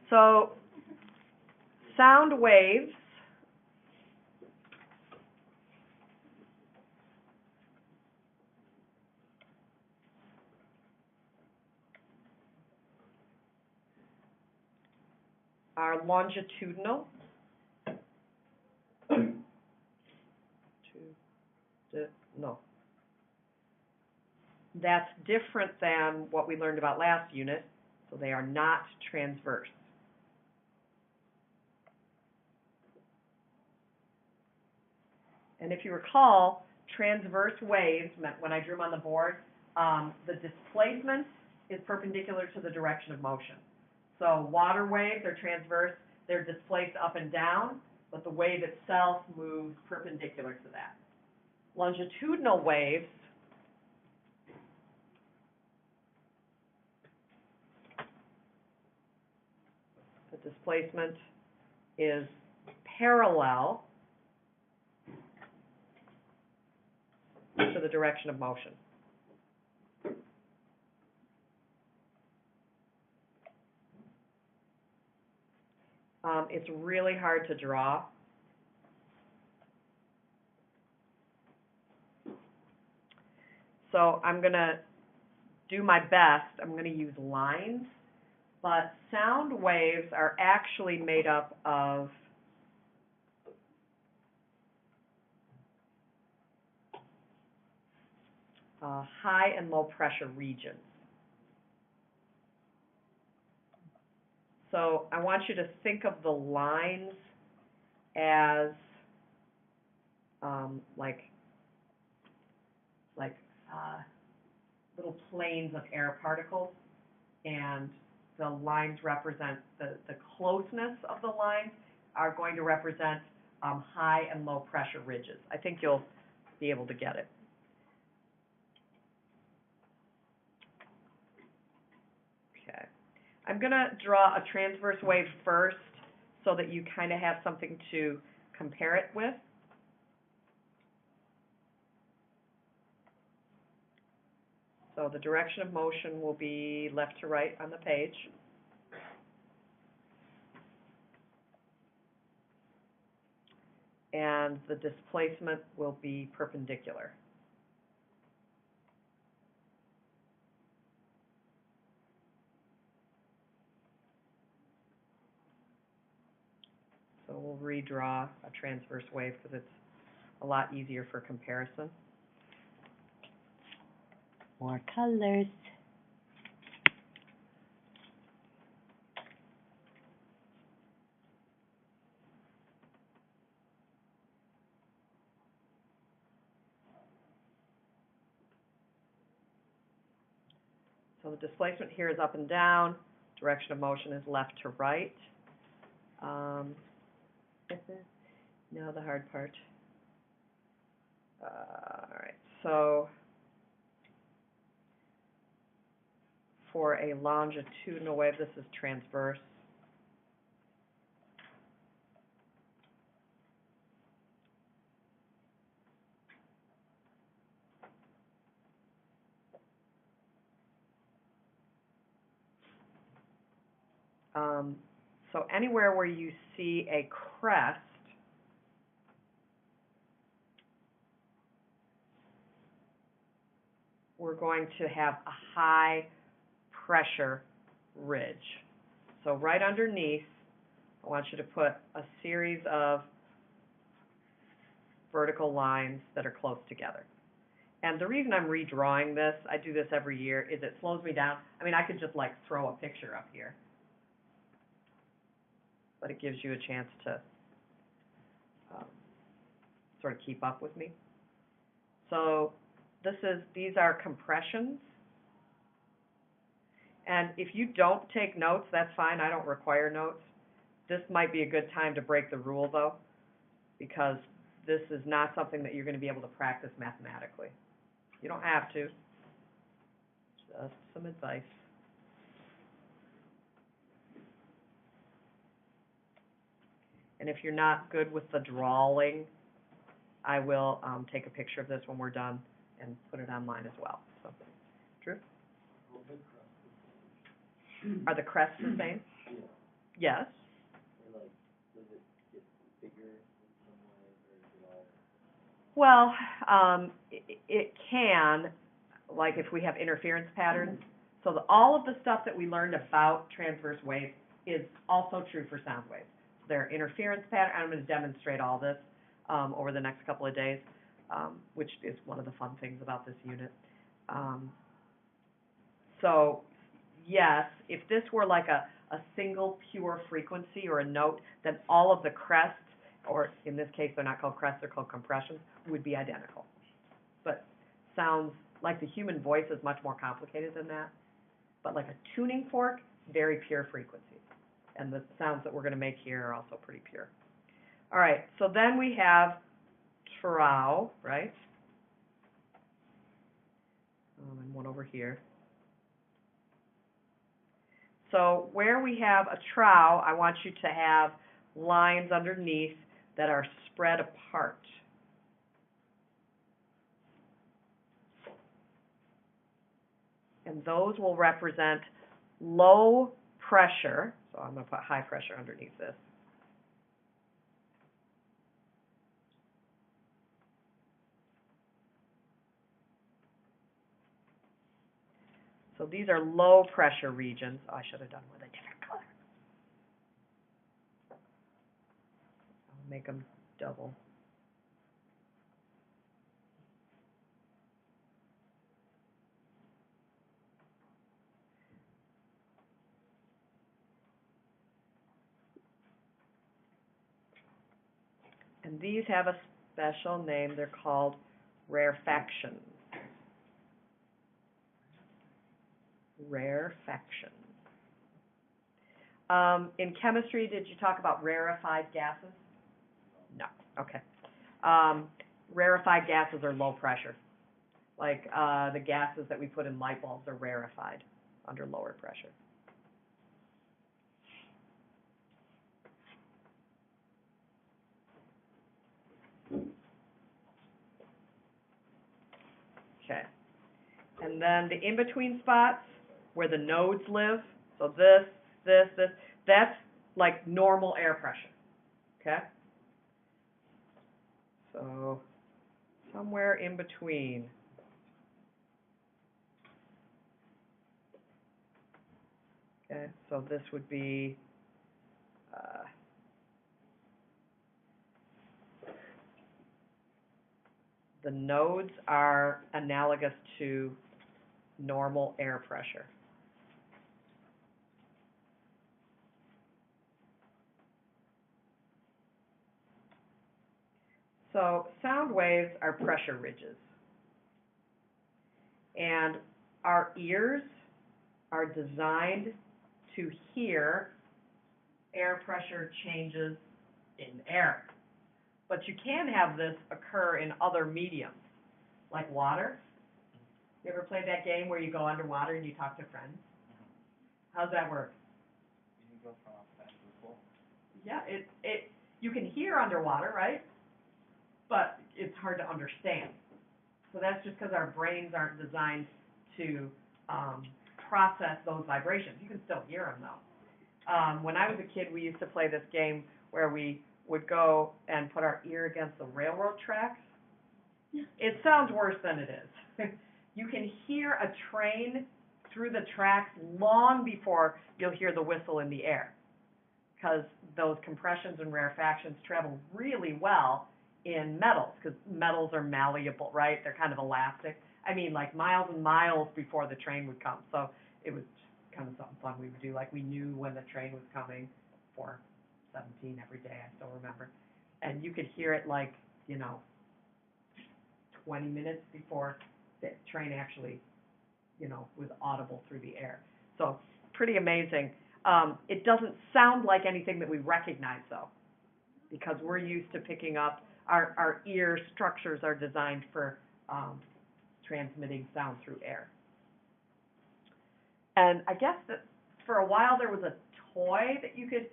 So sound waves are longitudinal. No. That's different than what we learned about last unit, so they are not transverse. And if you recall, transverse waves meant when I drew them on the board, the displacement is perpendicular to the direction of motion. So water waves are transverse, they're displaced up and down, but the wave itself moves perpendicular to that. Longitudinal waves the displacement is parallel to the direction of motion. It's really hard to draw. So I'm going to do my best. I'm going to use lines, but sound waves are actually made up of high and low pressure regions. So I want you to think of the lines as little planes of air particles, and the lines represent the closeness of the lines are going to represent high and low pressure ridges. I think you'll be able to get it. Okay. I'm going to draw a transverse wave first so that you kind of have something to compare it with. So the direction of motion will be left to right on the page. And the displacement will be perpendicular. So we'll redraw a transverse wave because it's a lot easier for comparison. More colors. So the displacement here is up and down. Direction of motion is left to right. Now the hard part. All right, so for a longitudinal wave, this is transverse. So anywhere where you see a crest, we're going to have a high pressure ridge. So right underneath, I want you to put a series of vertical lines that are close together. And the reason I'm redrawing this, I do this every year, is it slows me down. I mean, I could just like throw a picture up here, but it gives you a chance to sort of keep up with me. So these are compressions. And if you don't take notes, that's fine. I don't require notes. This might be a good time to break the rule, though, because this is not something that you're going to be able to practice mathematically. You don't have to. Just some advice. And if you're not good with the drawing, I will take a picture of this when we're done and put it online as well. So, Drew? Are the crests the same? Yes. Or like, does it get bigger in some way, or is it all? Well, it can, like if we have interference patterns. So all of the stuff that we learned about transverse waves is also true for sound waves. There are interference patterns. I'm going to demonstrate all this over the next couple of days, which is one of the fun things about this unit. So yes, if this were like a single pure frequency or a note, then all of the crests, or in this case they're not called crests, they're called compressions, would be identical. But sounds like the human voice is much more complicated than that. But like a tuning fork, very pure frequencies. And the sounds that we're going to make here are also pretty pure. All right, so then we have trow, right? And one over here. So where we have a trow, I want you to have lines underneath that are spread apart. And those will represent low pressure. So I'm going to put high pressure underneath this. So these are low pressure regions. Oh, I should have done with a different color. I'll make them double. And these have a special name. They're called rarefactions. Rarefactions. In chemistry, did you talk about rarefied gases? No. Okay. Rarefied gases are low pressure. Like the gases that we put in light bulbs are rarefied under lower pressure. Okay. And then the in-between spots where the nodes live, so this, that's like normal air pressure. Okay? So somewhere in between. Okay, so this would be the nodes are analogous to normal air pressure. So sound waves are pressure ridges. And our ears are designed to hear air pressure changes in air. But you can have this occur in other mediums, like water. You ever played that game where you go underwater and you talk to friends? How's that work? You can go from outside to the pool. Yeah, you can hear underwater, right? But it's hard to understand. So that's just because our brains aren't designed to process those vibrations. You can still hear them, though. When I was a kid, we used to play this game where we would go and put our ear against the railroad tracks. It sounds worse than it is. You can hear a train through the tracks long before you'll hear the whistle in the air, because those compressions and rarefactions travel really well in metals, because metals are malleable, right? They're kind of elastic. I mean, like miles and miles before the train would come. So it was kind of something fun we would do. Like we knew when the train was coming for 17 every day, I still remember. And you could hear it like, 20 minutes before the train actually, was audible through the air. So pretty amazing. It doesn't sound like anything that we recognize, though, because we're used to picking up, our ear structures are designed for transmitting sound through air. And I guess that for a while there was a toy that you could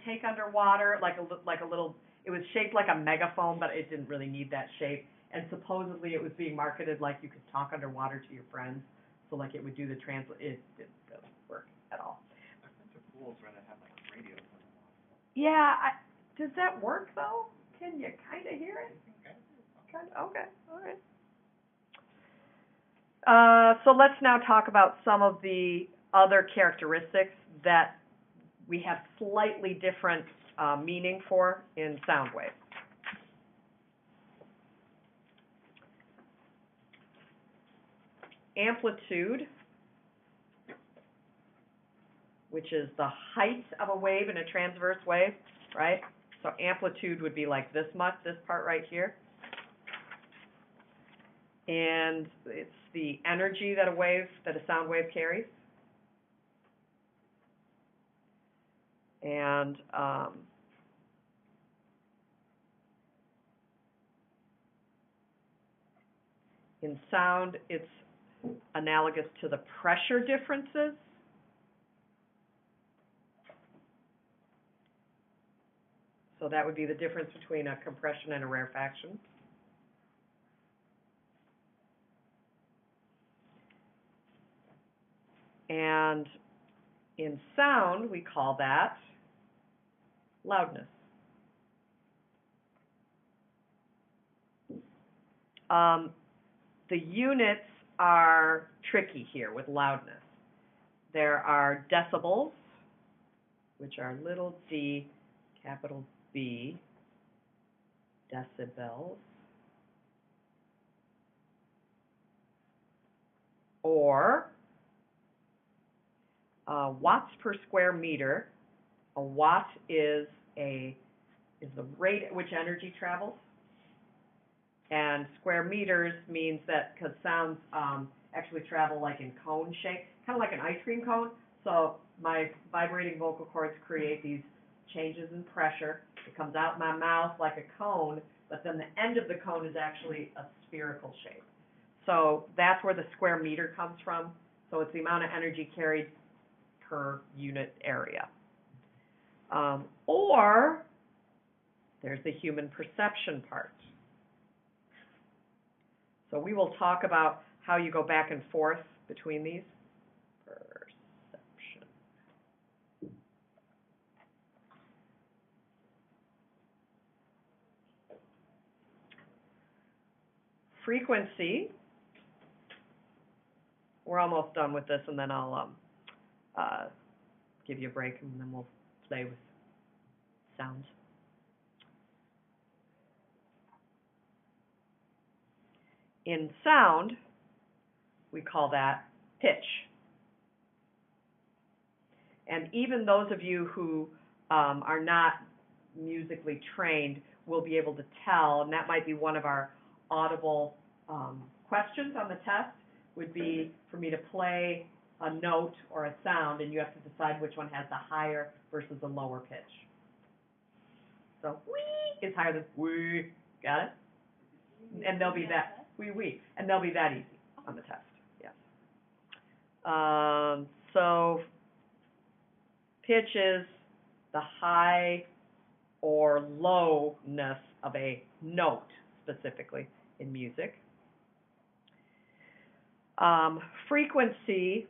take underwater, like a little. It was shaped like a megaphone, but it didn't really need that shape. And supposedly it was being marketed like you could talk underwater to your friends, so it would do the translate. It doesn't work at all. I've been to pools where they have a radio Yeah, does that work though? Can you kind of hear it? Kind of, okay, all right. So let's now talk about some of the other characteristics that we have slightly different meaning for in sound waves. Amplitude, which is the height of a wave in a transverse wave, right? So amplitude would be like this much, this part right here. And it's the energy that a sound wave carries. And in sound, it's analogous to the pressure differences. So that would be the difference between a compression and a rarefaction. And in sound, we call that loudness. The units are tricky here with loudness. There are decibels, which are little d, capital B, decibels, or watts per square meter. A watt is the rate at which energy travels, and square meters means that because sounds actually travel like in cone shape, kind of like an ice cream cone. So my vibrating vocal cords create these changes in pressure. It comes out my mouth like a cone, but then the end of the cone is actually a spherical shape. So that's where the square meter comes from. So it's the amount of energy carried per unit area. Or there's the human perception part. So we will talk about how you go back and forth between these. Perception. Frequency. We're almost done with this, and then I'll give you a break, and then we'll play with sounds. In sound, we call that pitch. And even those of you who are not musically trained will be able to tell, and that might be one of our audible questions on the test, would be for me to play a note or a sound, and you have to decide which one has the higher versus the lower pitch. So wee is higher than wee. Got it? And they'll be that wee, and they'll be that easy on the test. Yes. So pitch is the high or lowness of a note, specifically in music. Frequency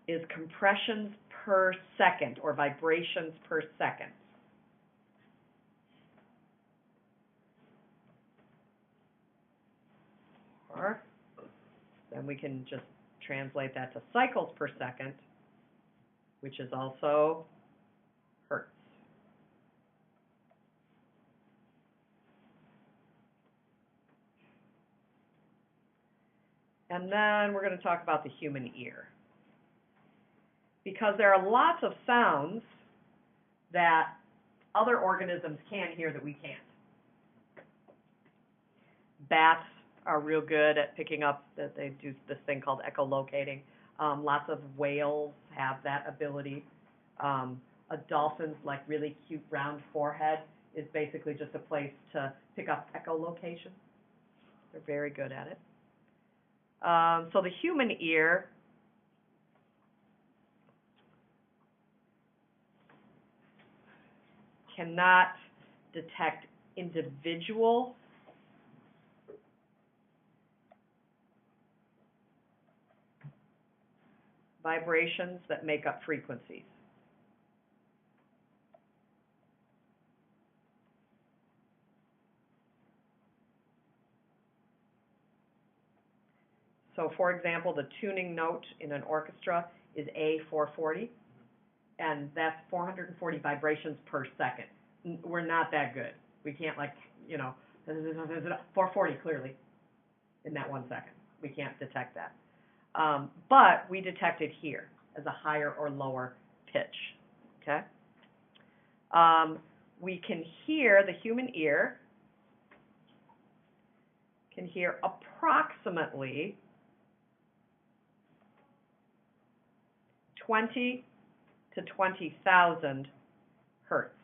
is compressions per second or vibrations per second. Or then we can just translate that to cycles per second, which is also hertz. And then we're going to talk about the human ear. Because there are lots of sounds that other organisms can hear that we can't. Bats are real good at picking up, that they do this thing called echolocating. Lots of whales have that ability. A dolphin's like really cute round forehead is basically just a place to pick up echolocation. They're very good at it. So the human ear cannot detect individual vibrations that make up frequencies. So for example, the tuning note in an orchestra is A440, and that's 440 vibrations per second. We're not that good. We can't 440 clearly in that 1 second. We can't detect that. But we detect it here as a higher or lower pitch, okay? We can hear, the human ear can hear approximately 20 to 20,000 hertz.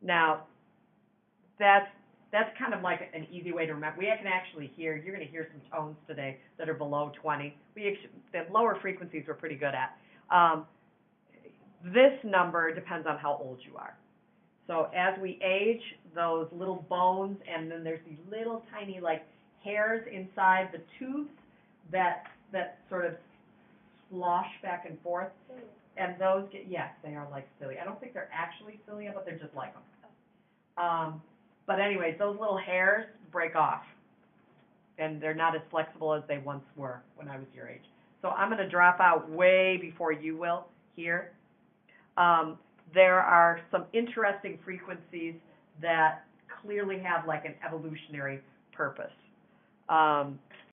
Now, that's kind of like an easy way to remember. We can actually hear, you're going to hear some tones today that are below 20. The lower frequencies we're pretty good at. This number depends on how old you are. So as we age, those little bones, and then there's these little tiny hairs inside the tubes that sort of slosh back and forth, and those yes, they are like cilia. I don't think they're actually cilia, but they're just like them. But anyways, those little hairs break off, and they're not as flexible as they once were when I was your age. So I'm going to drop out way before you will here. There are some interesting frequencies that clearly have an evolutionary purpose.